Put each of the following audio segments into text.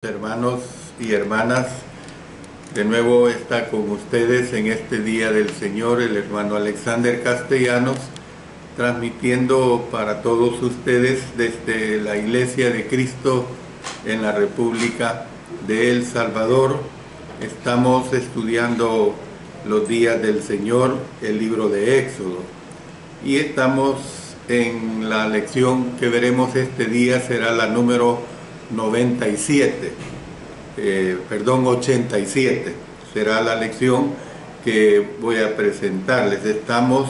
Hermanos y hermanas, de nuevo está con ustedes en este Día del Señor el hermano Alexander Castellanos, transmitiendo para todos ustedes desde la Iglesia de Cristo en la República de El Salvador. Estamos estudiando los días del Señor, el libro de Éxodo, y estamos en la lección que veremos este día, será la número 87, será la lección que voy a presentarles. Estamos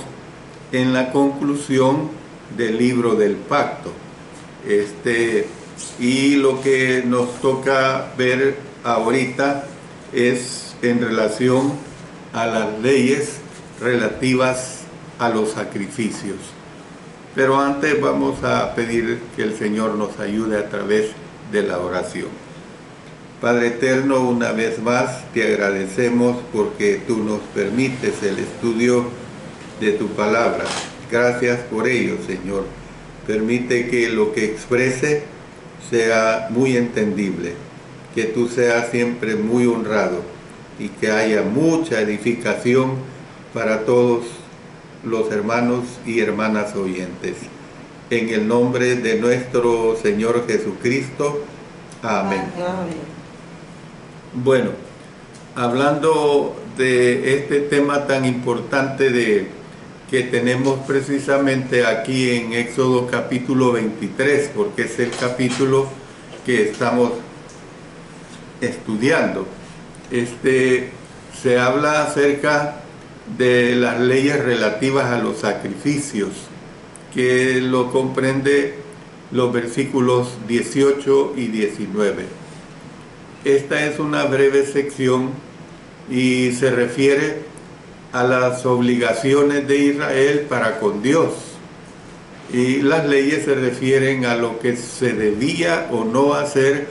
en la conclusión del libro del pacto, y lo que nos toca ver ahorita es en relación a las leyes relativas a los sacrificios. Pero antes vamos a pedir que el Señor nos ayude a través de la oración. Padre eterno, una vez más te agradecemos porque tú nos permites el estudio de tu palabra. Gracias por ello, Señor. Permite que lo que exprese sea muy entendible, que tú seas siempre muy honrado y que haya mucha edificación para todos los hermanos y hermanas oyentes. En el nombre de nuestro Señor Jesucristo. Amén. Amén. Bueno, hablando de este tema tan importante que tenemos precisamente aquí en Éxodo capítulo 23, porque es el capítulo que estamos estudiando. Se habla acerca de las leyes relativas a los sacrificios, que lo comprende los versículos 18 y 19. Esta es una breve sección y se refiere a las obligaciones de Israel para con Dios, y las leyes se refieren a lo que se debía o no hacer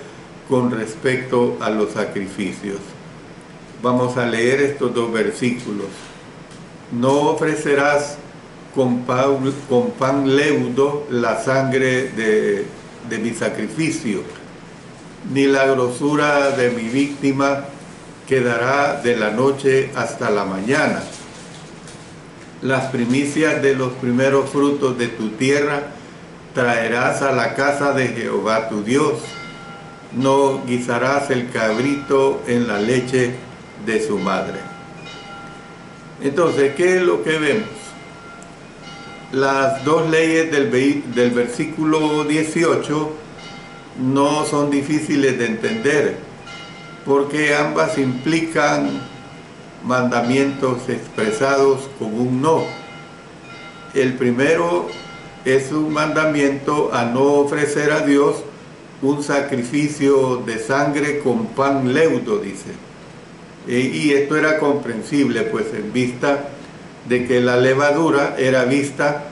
con respecto a los sacrificios. Vamos a leer estos dos versículos. No ofrecerás con pan leudo la sangre de mi sacrificio, ni la grosura de mi víctima quedará de la noche hasta la mañana. Las primicias de los primeros frutos de tu tierra traerás a la casa de Jehová tu Dios. No guisarás el cabrito en la leche de su madre. Entonces, ¿qué es lo que vemos? Las dos leyes del versículo 18 no son difíciles de entender, porque ambas implican mandamientos expresados con un no. El primero es un mandamiento a no ofrecer a Dios un sacrificio de sangre con pan leudo, dice. Y esto era comprensible, pues en vista de que la levadura era vista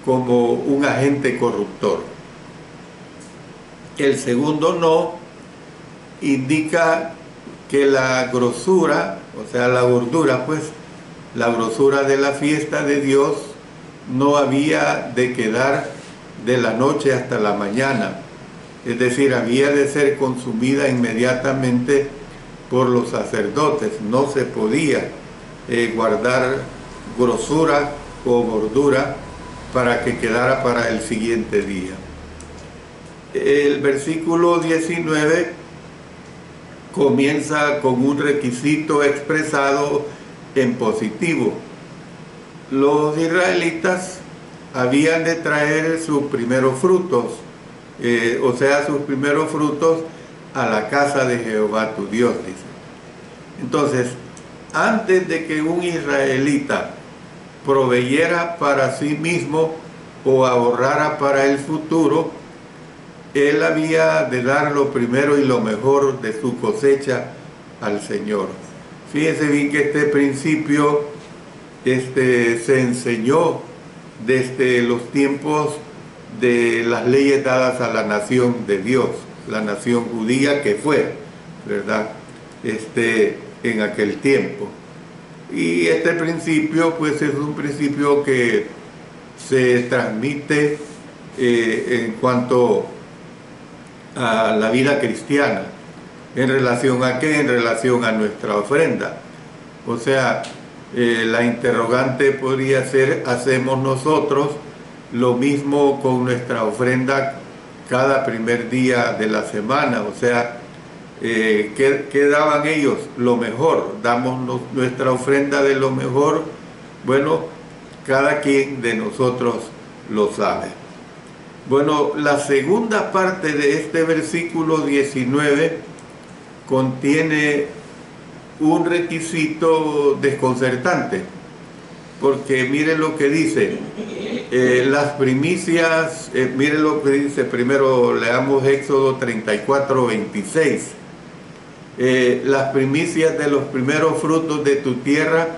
como un agente corruptor. El segundo no indica que la grosura, o sea, la gordura, pues, la grosura de la fiesta de Dios no había de quedar de la noche hasta la mañana. Es decir, había de ser consumida inmediatamente por los sacerdotes. No se podía guardar grosura o gordura para que quedara para el siguiente día. El versículo 19 comienza con un requisito expresado en positivo. Los israelitas habían de traer sus primeros frutos, sus primeros frutos a la casa de Jehová tu Dios, dice. Entonces, antes de que un israelita proveyera para sí mismo o ahorrara para el futuro, él había de dar lo primero y lo mejor de su cosecha al Señor. Fíjense bien que este principio se enseñó desde los tiempos de las leyes dadas a la nación de Dios, la nación judía que fue, ¿verdad?, en aquel tiempo. Y este principio, pues, es un principio que se transmite en cuanto a la vida cristiana. ¿En relación a qué? En relación a nuestra ofrenda. O sea, la interrogante podría ser, ¿hacemos nosotros lo mismo con nuestra ofrenda cada primer día de la semana? O sea, ¿qué daban ellos? Lo mejor. Damos nuestra ofrenda de lo mejor. Bueno, cada quien de nosotros lo sabe. Bueno, la segunda parte de este versículo 19 contiene un requisito desconcertante, porque miren lo que dice, las primicias, miren lo que dice, primero leamos Éxodo 34, 26, las primicias de los primeros frutos de tu tierra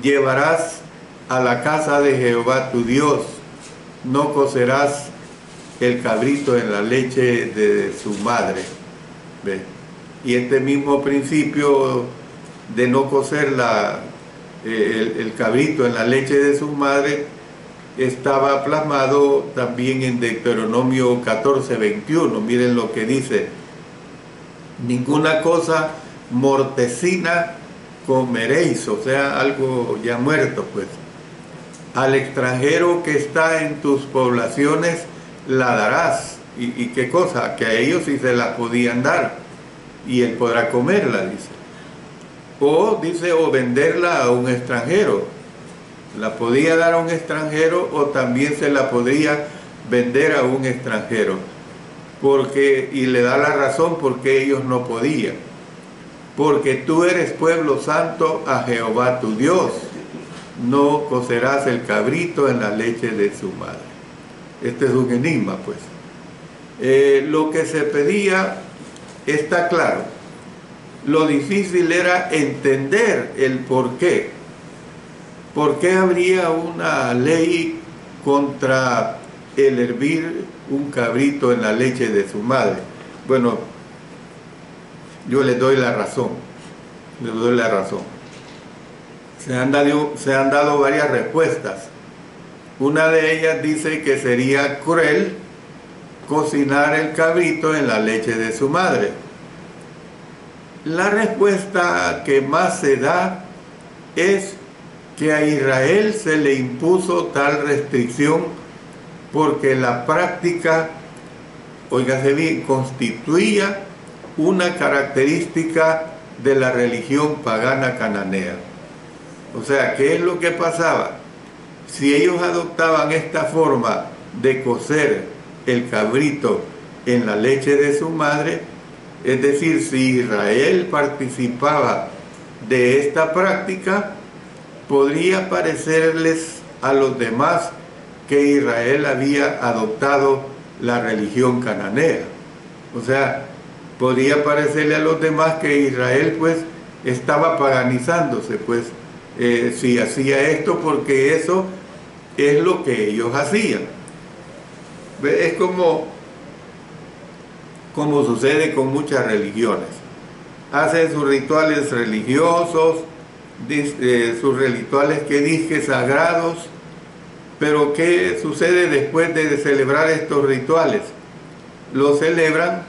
llevarás a la casa de Jehová tu Dios, no cocerás el cabrito en la leche de su madre. ¿Ve? Y este mismo principio de no cocer el cabrito en la leche de su madre estaba plasmado también en Deuteronomio 14, 21. Miren lo que dice: ninguna cosa mortecina comeréis, o sea, algo ya muerto, pues. Al extranjero que está en tus poblaciones la darás. ¿Y qué cosa? Que a ellos sí se la podían dar, y él podrá comerla, dice. O dice, o venderla a un extranjero. La podía dar a un extranjero, o también se la podría vender a un extranjero. Y le da la razón porque ellos no podían. Porque tú eres pueblo santo a Jehová tu Dios. No cocerás el cabrito en la leche de su madre. Este es un enigma, pues. Lo que se pedía está claro. Lo difícil era entender el por qué. ¿Por qué habría una ley contra el hervir un cabrito en la leche de su madre? Bueno, yo les doy la razón. Les doy la razón. Se han dado varias respuestas. Una de ellas dice que sería cruel cocinar el cabrito en la leche de su madre. La respuesta que más se da es que a Israel se le impuso tal restricción porque la práctica, óigase bien, constituía una característica de la religión pagana cananea. O sea, ¿qué es lo que pasaba? Si ellos adoptaban esta forma de cocer el cabrito en la leche de su madre, es decir, si Israel participaba de esta práctica, podría parecerles a los demás que Israel había adoptado la religión cananea. O sea, podría parecerle a los demás que Israel pues estaba paganizándose, pues si hacía esto, porque eso es lo que ellos hacían. Es como sucede con muchas religiones. Hacen sus rituales religiosos, sus rituales que dije sagrados, pero ¿qué sucede después de celebrar estos rituales? Los celebran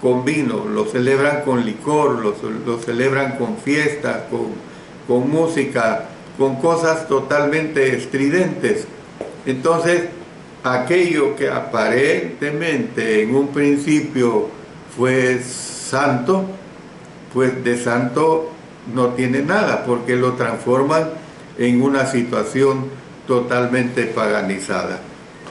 con vino, los celebran con licor, los celebran con fiestas, con música, con cosas totalmente estridentes. Entonces, aquello que aparentemente en un principio fue santo, pues de santo no tiene nada, porque lo transforman en una situación totalmente paganizada.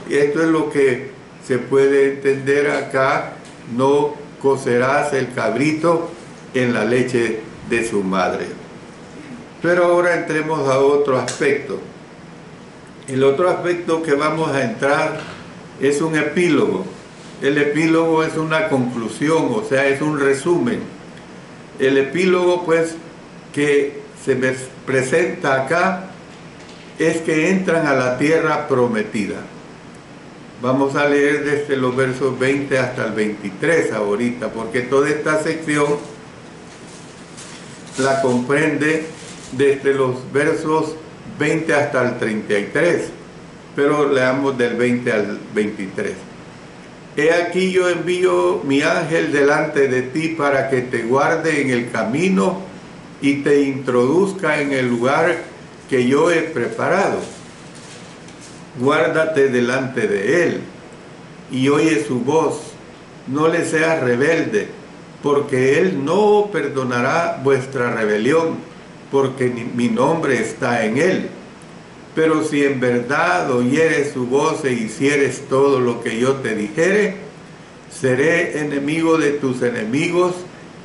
Y esto es lo que se puede entender acá: no cocerás el cabrito en la leche de su madre. Pero ahora entremos a otro aspecto. El otro aspecto que vamos a entrar es un epílogo. El epílogo es una conclusión, o sea, es un resumen. El epílogo, pues, que se presenta acá es que entran a la tierra prometida. Vamos a leer desde los versos 20 hasta el 23 ahorita, porque toda esta sección la comprende desde los versos 20 hasta el 33, pero leamos del 20 al 23. He aquí yo envío mi ángel delante de ti para que te guarde en el camino y te introduzca en el lugar que yo he preparado. Guárdate delante de él y oye su voz. No le seas rebelde, porque él no perdonará vuestra rebelión, porque mi nombre está en él. Pero si en verdad oyeres su voz e hicieres todo lo que yo te dijere, seré enemigo de tus enemigos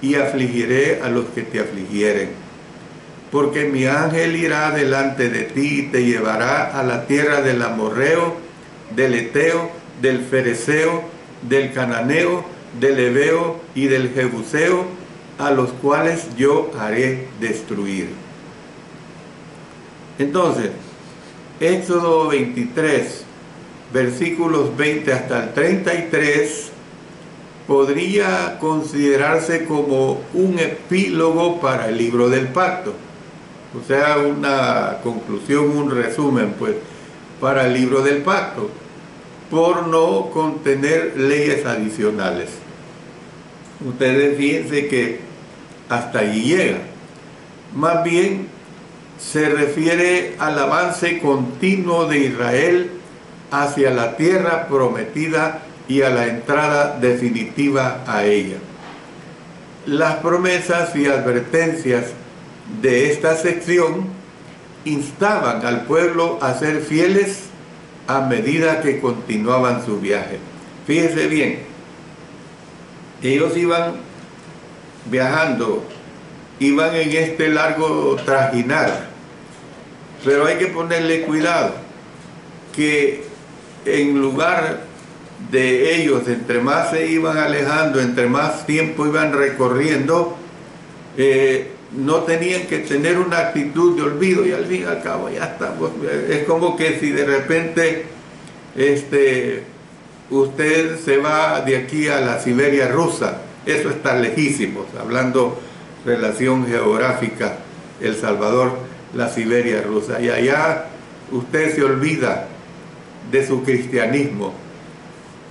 y afligiré a los que te afligieren. Porque mi ángel irá delante de ti y te llevará a la tierra del amorreo, del eteo, del fereceo, del cananeo, del heveo y del jebuseo, a los cuales yo haré destruir. Entonces, Éxodo 23, versículos 20 hasta el 33, podría considerarse como un epílogo para el libro del pacto. O sea, una conclusión, un resumen, pues, para el libro del pacto, por no contener leyes adicionales. Ustedes fíjense que hasta allí llega. Más bien, se refiere al avance continuo de Israel hacia la tierra prometida y a la entrada definitiva a ella. Las promesas y advertencias de esta sección instaban al pueblo a ser fieles a medida que continuaban su viaje. Fíjense bien, ellos iban viajando, iban en este largo trajinar, pero hay que ponerle cuidado, que en lugar de ellos, entre más se iban alejando, entre más tiempo iban recorriendo, no tenían que tener una actitud de olvido, y al fin y al cabo ya estamos. Es como que si de repente usted se va de aquí a la Siberia rusa, eso está lejísimos, hablando relación geográfica, El Salvador, la Siberia rusa, y allá usted se olvida de su cristianismo.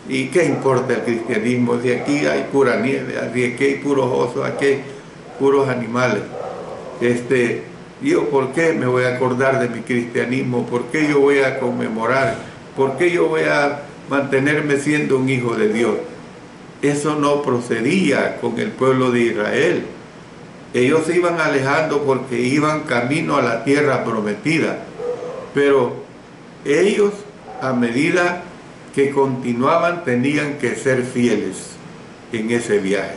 ¿Y qué importa el cristianismo? Si aquí hay pura nieve, aquí hay puros osos, aquí hay puros animales. Yo, ¿por qué me voy a acordar de mi cristianismo? ¿Por qué yo voy a conmemorar? ¿Por qué yo voy a mantenerme siendo un hijo de Dios? Eso no procedía con el pueblo de Israel. Ellos se iban alejando porque iban camino a la tierra prometida, pero ellos, a medida que continuaban, tenían que ser fieles en ese viaje.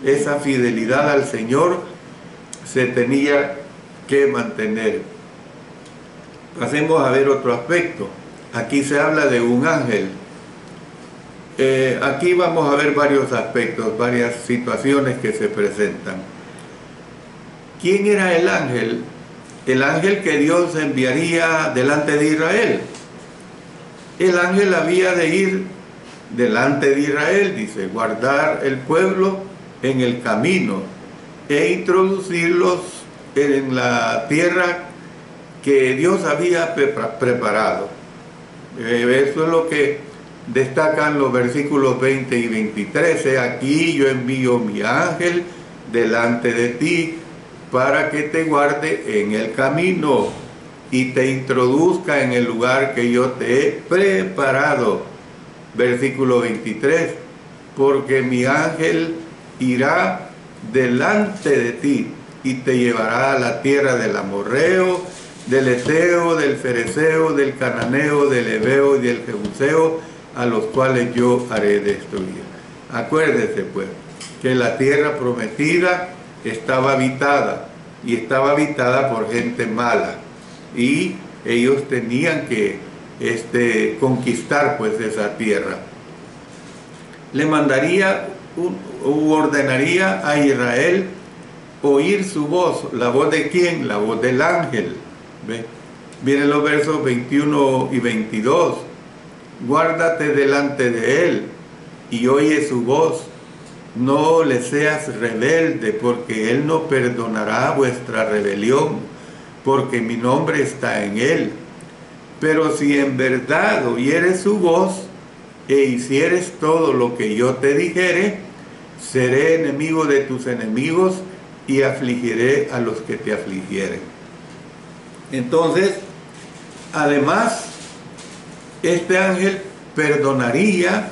Esa fidelidad al Señor se tenía que mantener. Pasemos a ver otro aspecto. Aquí se habla de un ángel. Aquí vamos a ver varios aspectos, varias situaciones que se presentan. ¿Quién era el ángel? El ángel que Dios enviaría delante de Israel. El ángel había de ir delante de Israel, dice, guardar el pueblo en el camino e introducirlos en la tierra que Dios había preparado. Eso es lo que destacan los versículos 20 y 23. He aquí yo envío mi ángel delante de ti para que te guarde en el camino y te introduzca en el lugar que yo te he preparado. Versículo 23, porque mi ángel irá delante de ti y te llevará a la tierra del amorreo, del eteo, del fereceo, del cananeo, del heveo y del jebuseo, a los cuales yo haré destruir. Acuérdese pues que la tierra prometida estaba habitada, y estaba habitada por gente mala, y ellos tenían que conquistar pues esa tierra. Le mandaría u ordenaría a Israel oír su voz. ¿La voz de quién? La voz del ángel. ¿Ve? Vienen los versos 21 y 22. Guárdate delante de él y oye su voz. No le seas rebelde, porque él no perdonará vuestra rebelión, porque mi nombre está en él. Pero si en verdad oyeres su voz e hicieres todo lo que yo te dijere, seré enemigo de tus enemigos y afligiré a los que te afligieren. Entonces, además, este ángel perdonaría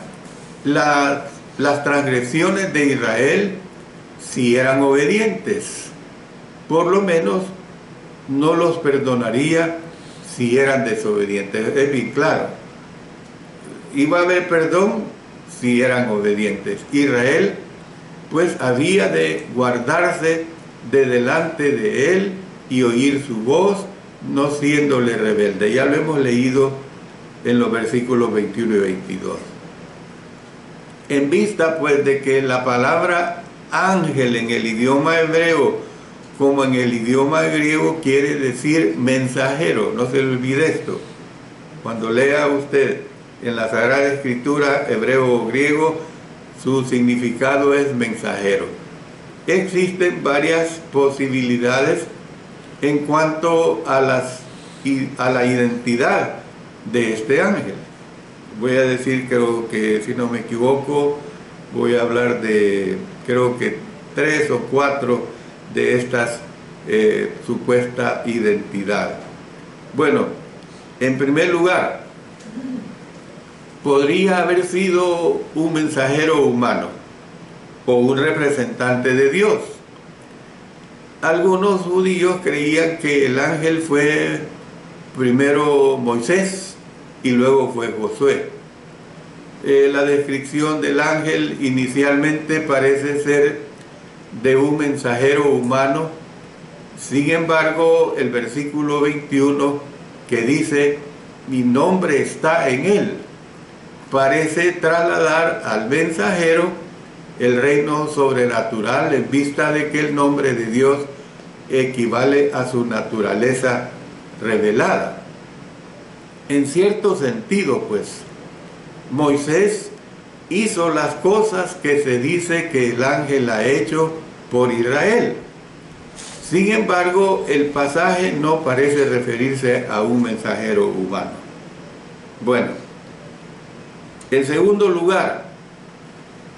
las transgresiones de Israel si eran obedientes. Por lo menos no los perdonaría si eran desobedientes. Es bien claro. Iba a haber perdón si eran obedientes. Israel pues había de guardarse de delante de él y oír su voz, no siéndole rebelde. Ya lo hemos leído en los versículos 21 y 22. En vista pues de que la palabra ángel en el idioma hebreo como en el idioma griego quiere decir mensajero, no se le olvide esto. Cuando lea usted en la Sagrada Escritura hebreo o griego, su significado es mensajero. Existen varias posibilidades en cuanto a la identidad de este ángel. Voy a decir, creo que si no me equivoco, voy a hablar de, creo que 3 o 4 de estas supuesta identidad. Bueno, en primer lugar, podría haber sido un mensajero humano o un representante de Dios. Algunos judíos creían que el ángel fue primero Moisés y luego fue Josué. La descripción del ángel inicialmente parece ser de un mensajero humano. Sin embargo, el versículo 21 que dice, mi nombre está en él, parece trasladar al mensajero el reino sobrenatural en vista de que el nombre de Dios equivale a su naturaleza revelada. En cierto sentido, pues, Moisés hizo las cosas que se dice que el ángel ha hecho por Israel. Sin embargo, el pasaje no parece referirse a un mensajero humano. Bueno, en segundo lugar,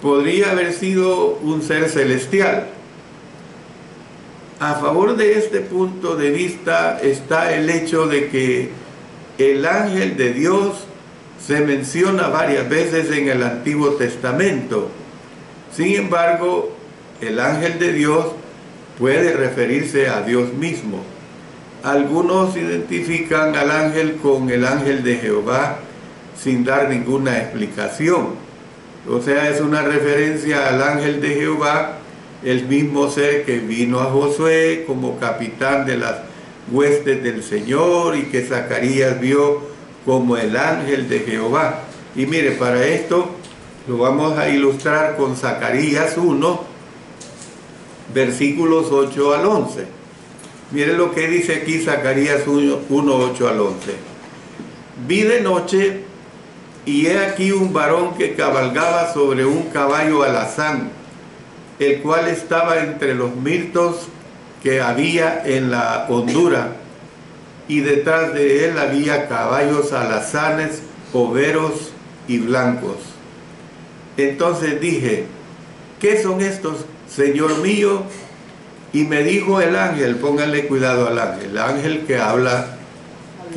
podría haber sido un ser celestial. A favor de este punto de vista está el hecho de que el ángel de Dios se menciona varias veces en el Antiguo Testamento. Sin embargo, el ángel de Dios puede referirse a Dios mismo. Algunos identifican al ángel con el ángel de Jehová sin dar ninguna explicación. O sea, es una referencia al ángel de Jehová, el mismo ser que vino a Josué como capitán de las huestes del Señor y que Zacarías vio como el ángel de Jehová. Y mire, para esto lo vamos a ilustrar con Zacarías 1, versículos 8 al 11. Mire lo que dice aquí Zacarías 1, 8 al 11. Vi de noche y he aquí un varón que cabalgaba sobre un caballo alazán, el cual estaba entre los mirtos que había en la hondura, y detrás de él había caballos alazanes, overos y blancos. Entonces dije, ¿qué son estos, Señor mío? Y me dijo el ángel, pónganle cuidado al ángel, el ángel que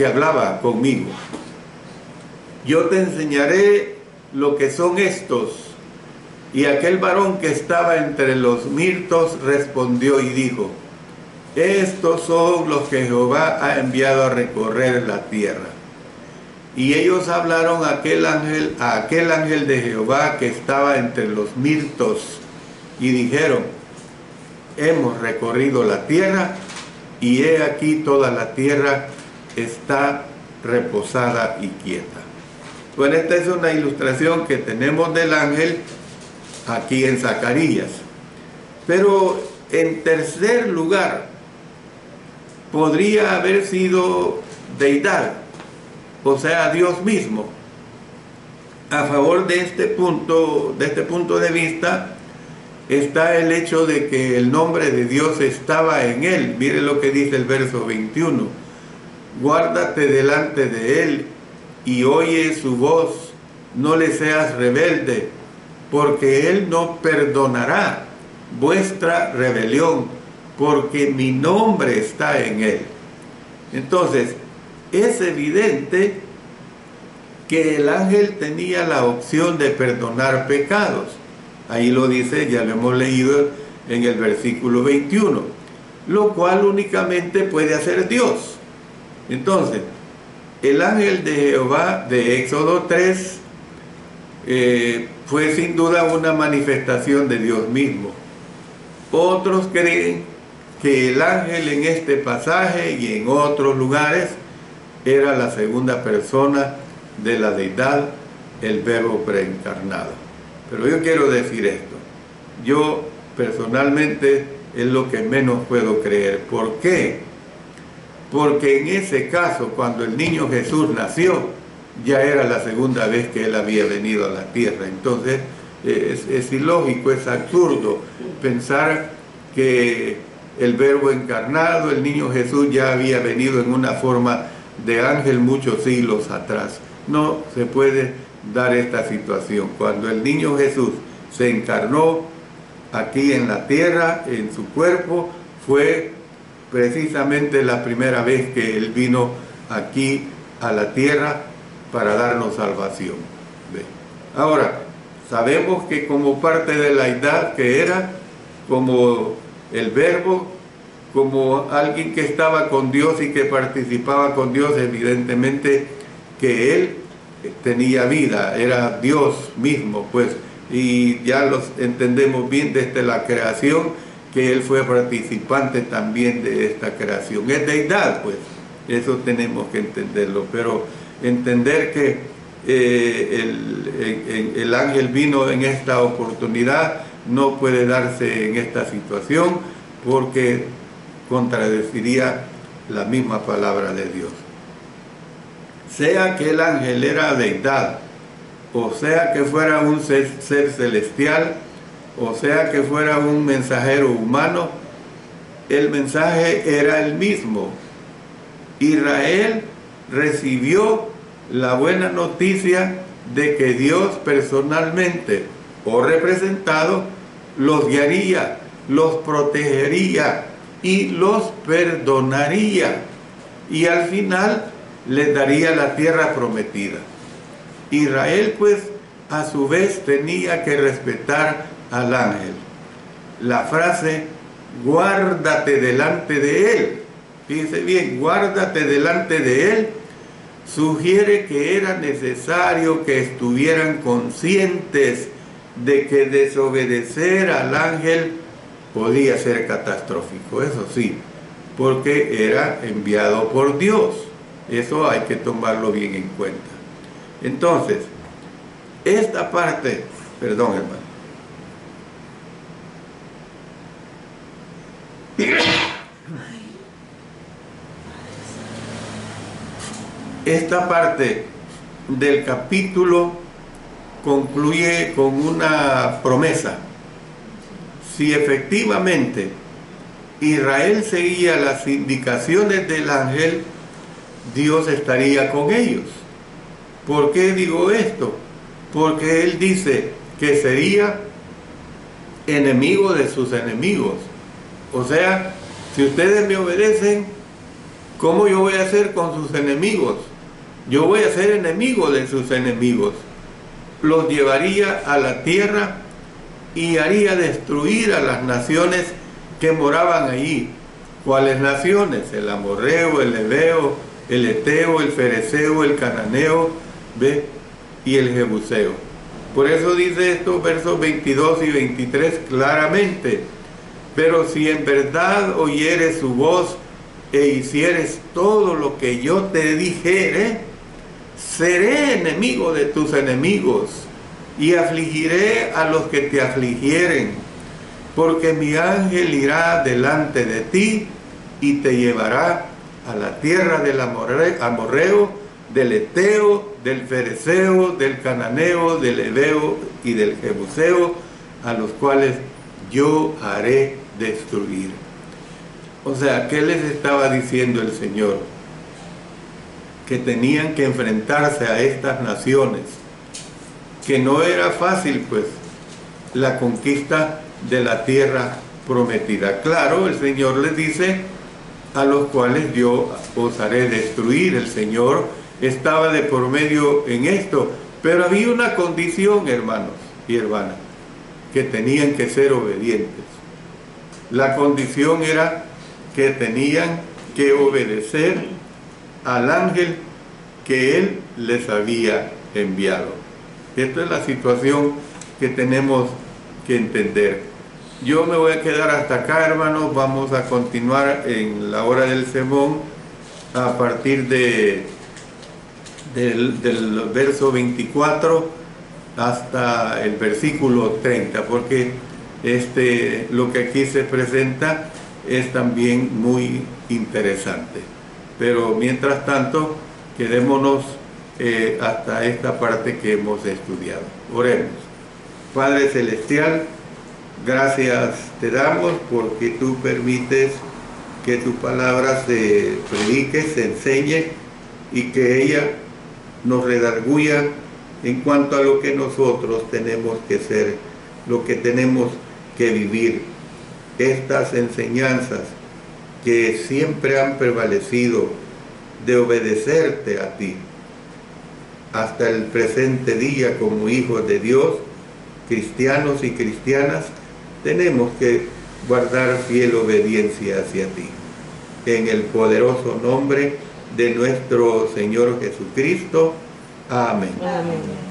hablaba conmigo. Yo te enseñaré lo que son estos. Y aquel varón que estaba entre los mirtos respondió y dijo, estos son los que Jehová ha enviado a recorrer la tierra. Y ellos hablaron a aquel ángel de Jehová que estaba entre los mirtos, y dijeron, hemos recorrido la tierra, y he aquí toda la tierra está reposada y quieta. Bueno, esta es una ilustración que tenemos del ángel aquí en Zacarías. Pero en tercer lugar, podría haber sido deidad, o sea, Dios mismo. A favor de este punto de vista, está el hecho de que el nombre de Dios estaba en él. Mire lo que dice el verso 21. Guárdate delante de él y oye su voz, no le seas rebelde, porque Él no perdonará vuestra rebelión, porque mi nombre está en Él. Entonces, es evidente que el ángel tenía la opción de perdonar pecados. Ahí lo dice, ya lo hemos leído en el versículo 21, lo cual únicamente puede hacer Dios. Entonces, el ángel de Jehová de Éxodo 3 fue sin duda una manifestación de Dios mismo. Otros creen que el ángel en este pasaje y en otros lugares era la segunda persona de la deidad, el Verbo preencarnado. Pero yo quiero decir esto, yo personalmente es lo que menos puedo creer. ¿Por qué? Porque en ese caso, cuando el niño Jesús nació, ya era la segunda vez que Él había venido a la tierra. Entonces es ilógico, es absurdo pensar que el Verbo encarnado, el niño Jesús, ya había venido en una forma de ángel muchos siglos atrás. No se puede dar esta situación. Cuando el niño Jesús se encarnó aquí en la tierra, en su cuerpo, fue precisamente la primera vez que Él vino aquí a la tierra para darnos salvación. Ahora, sabemos que como parte de la deidad que era, como el Verbo, como alguien que estaba con Dios y que participaba con Dios, evidentemente que Él tenía vida, era Dios mismo, pues, y ya los entendemos bien desde la creación, que Él fue participante también de esta creación. Es deidad, pues, eso tenemos que entenderlo, pero entender que el ángel vino en esta oportunidad no puede darse en esta situación, porque contradeciría la misma palabra de Dios. Sea que el ángel era deidad, o sea que fuera un ser celestial, o sea que fuera un mensajero humano, el mensaje era el mismo. Israel recibió la buena noticia de que Dios personalmente o representado los guiaría, los protegería y los perdonaría, y al final les daría la tierra prometida. Israel, pues, a su vez tenía que respetar al ángel. La frase guárdate delante de él, fíjense bien, guárdate delante de él, sugiere que era necesario que estuvieran conscientes de que desobedecer al ángel podía ser catastrófico, eso sí, porque era enviado por Dios. Eso hay que tomarlo bien en cuenta. Entonces, esta parte, perdón, hermano. Esta parte del capítulo concluye con una promesa. Si efectivamente Israel seguía las indicaciones del ángel, Dios estaría con ellos. ¿Por qué digo esto? Porque Él dice que sería enemigo de sus enemigos. O sea, si ustedes me obedecen, ¿cómo yo voy a hacer con sus enemigos? Yo voy a ser enemigo de sus enemigos. Los llevaría a la tierra y haría destruir a las naciones que moraban allí. ¿Cuáles naciones? El amorreo, el heveo, el eteo, el fereceo, el cananeo, ¿ve? Y el jebuseo. Por eso dice estos versos 22 y 23 claramente: pero si en verdad oyeres su voz e hicieres todo lo que yo te dijere, seré enemigo de tus enemigos y afligiré a los que te afligieren, porque mi ángel irá delante de ti y te llevará a la tierra del amorreo, del eteo, del fereceo, del cananeo, del heveo y del jebuseo, a los cuales yo haré destruir. O sea, ¿qué les estaba diciendo el Señor? Que tenían que enfrentarse a estas naciones que no era fácil pues la conquista de la tierra prometida. Claro, el Señor les dice: a los cuales yo os haré destruir. El Señor estaba de por medio en esto, pero había una condición, hermanos y hermanas, que tenían que ser obedientes. La condición era que tenían que obedecer al ángel que Él les había enviado. Esta es la situación que tenemos que entender. Yo me voy a quedar hasta acá, hermanos. Vamos a continuar en la hora del sermón a partir del verso 24 hasta el versículo 30, porque lo que aquí se presenta es también muy interesante. Pero mientras tanto, quedémonos hasta esta parte que hemos estudiado. Oremos. Padre Celestial, gracias te damos porque tú permites que tu palabra se predique, se enseñe y que ella nos redarguya en cuanto a lo que nosotros tenemos que ser, lo que tenemos que vivir. Estas enseñanzas que siempre han prevalecido de obedecerte a ti hasta el presente día como hijos de Dios, cristianos y cristianas, tenemos que guardar fiel obediencia hacia ti. En el poderoso nombre de nuestro Señor Jesucristo. Amén. Amén.